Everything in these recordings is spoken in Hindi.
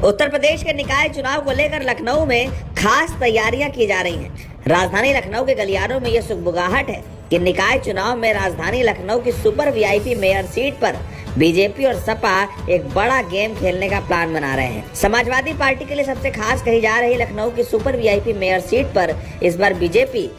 उत्तर प्रदेश के निकाय चुनाव को लेकर लखनऊ में खास तैयारियां की जा रही हैं। राजधानी लखनऊ के गलियारों में यह सुगबुगाहट है कि निकाय चुनाव में राजधानी लखनऊ की सुपर वीआईपी मेयर सीट पर बीजेपी और सपा एक बड़ा गेम खेलने का प्लान बना रहे हैं। समाजवादी पार्टी के लिए सबसे खास कही जा रही लखनऊ की सुपर वीआईपी मेयर सीट पर इस बार बीजेपी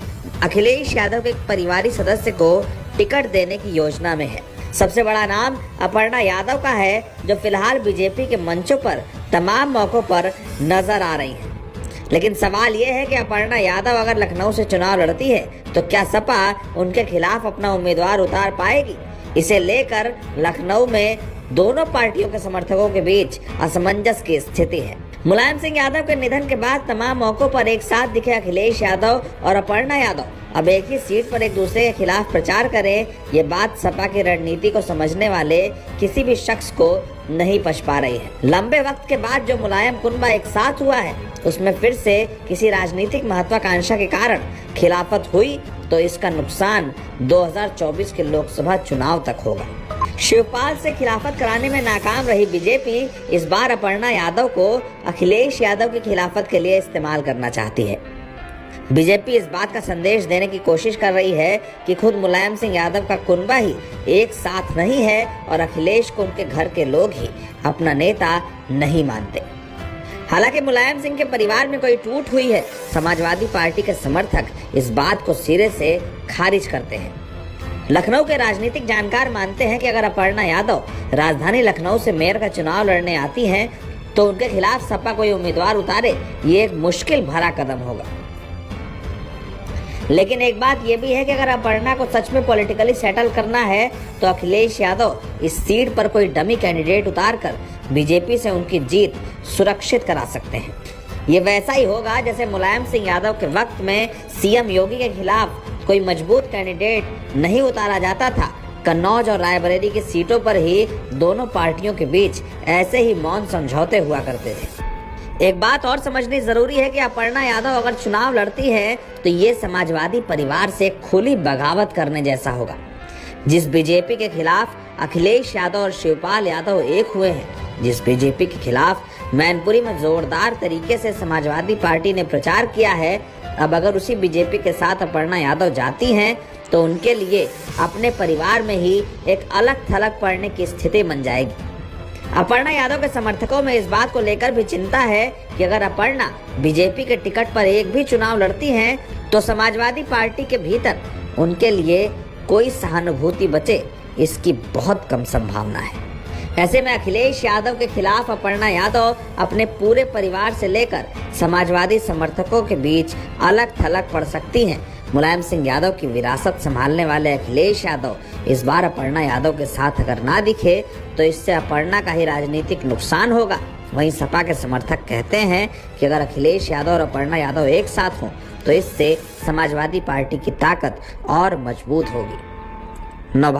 अखिलेश यादव के एक परिवारी सदस्य को टिकट देने की योजना में है। सबसे बड़ा नाम अपर्णा यादव का है, जो फिलहाल बीजेपी के मंचों पर तमाम मौकों पर नजर आ रही हैं। लेकिन सवाल यह है कि अपर्णा यादव अगर लखनऊ से चुनाव लड़ती है तो क्या सपा उनके खिलाफ अपना उम्मीदवार उतार पाएगी? इसे लेकर लखनऊ में दोनों पार्टियों के समर्थकों के बीच असमंजस की स्थिति है। मुलायम सिंह यादव के निधन के बाद तमाम मौकों पर एक साथ दिखे अखिलेश यादव और अपर्णा यादव अब एक ही सीट पर एक दूसरे के खिलाफ प्रचार करें, ये बात सपा की रणनीति को समझने वाले किसी भी शख्स को नहीं पच पा रही है। लंबे वक्त के बाद जो मुलायम कुनबा एक साथ हुआ है, उसमें फिर से किसी राजनीतिक महत्वाकांक्षा के कारण खिलाफत हुई तो इसका नुकसान 2024 के लोकसभा चुनाव तक होगा। शिवपाल से खिलाफत कराने में नाकाम रही बीजेपी इस बार अपर्णा यादव को अखिलेश यादव की खिलाफत के लिए इस्तेमाल करना चाहती है। बीजेपी इस बात का संदेश देने की कोशिश कर रही है कि खुद मुलायम सिंह यादव का कुनबा ही एक साथ नहीं है और अखिलेश को उनके घर के लोग ही अपना नेता नहीं मानते। हालांकि मुलायम सिंह के परिवार में कोई टूट हुई है, समाजवादी पार्टी के समर्थक इस बात को सिरे से खारिज करते हैं। लखनऊ के राजनीतिक जानकार मानते हैं कि अगर अपर्णा यादव राजधानी लखनऊ से मेयर का चुनाव लड़ने आती हैं तो उनके खिलाफ सपा कोई उम्मीदवार उतारे ये एक मुश्किल भरा कदम होगा। लेकिन एक बात यह भी है कि अगर अपर्णा को सच में पॉलिटिकली सेटल करना है तो अखिलेश यादव इस सीट पर कोई डमी कैंडिडेट उतारकर बीजेपी से उनकी जीत सुरक्षित करा सकते हैं। ये वैसा ही होगा जैसे मुलायम सिंह यादव के वक्त में सीएम योगी के खिलाफ कोई मजबूत कैंडिडेट नहीं उतारा जाता था। कन्नौज और रायबरेली की सीटों पर ही दोनों पार्टियों के बीच ऐसे ही मौन समझौते हुआ करते थे। एक बात और समझनी जरूरी है कि अपर्णा यादव अगर चुनाव लड़ती है तो ये समाजवादी परिवार से खुली बगावत करने जैसा होगा। जिस बीजेपी के खिलाफ अखिलेश यादव और शिवपाल यादव एक हुए हैं, जिस बीजेपी के खिलाफ मैनपुरी में जोरदार तरीके से समाजवादी पार्टी ने प्रचार किया है, अब अगर उसी बीजेपी के साथ अपर्णा यादव जाती हैं तो उनके लिए अपने परिवार में ही एक अलग थलग पड़ने की स्थिति बन जाएगी। अपर्णा यादव के समर्थकों में इस बात को लेकर भी चिंता है कि अगर अपर्णा बीजेपी के टिकट पर एक भी चुनाव लड़ती हैं तो समाजवादी पार्टी के भीतर उनके लिए कोई सहानुभूति बचे, इसकी बहुत कम संभावना है। ऐसे में अखिलेश यादव के खिलाफ अपर्णा यादव अपने पूरे परिवार से लेकर समाजवादी समर्थकों के बीच अलग थलग पड़ सकती हैं। मुलायम सिंह यादव की विरासत संभालने वाले अखिलेश यादव इस बार अपर्णा यादव के साथ अगर ना दिखे तो इससे अपर्णा का ही राजनीतिक नुकसान होगा। वहीं सपा के समर्थक कहते हैं कि अगर अखिलेश यादव और अपर्णा यादव एक साथ हों तो इससे समाजवादी पार्टी की ताकत और मजबूत होगी।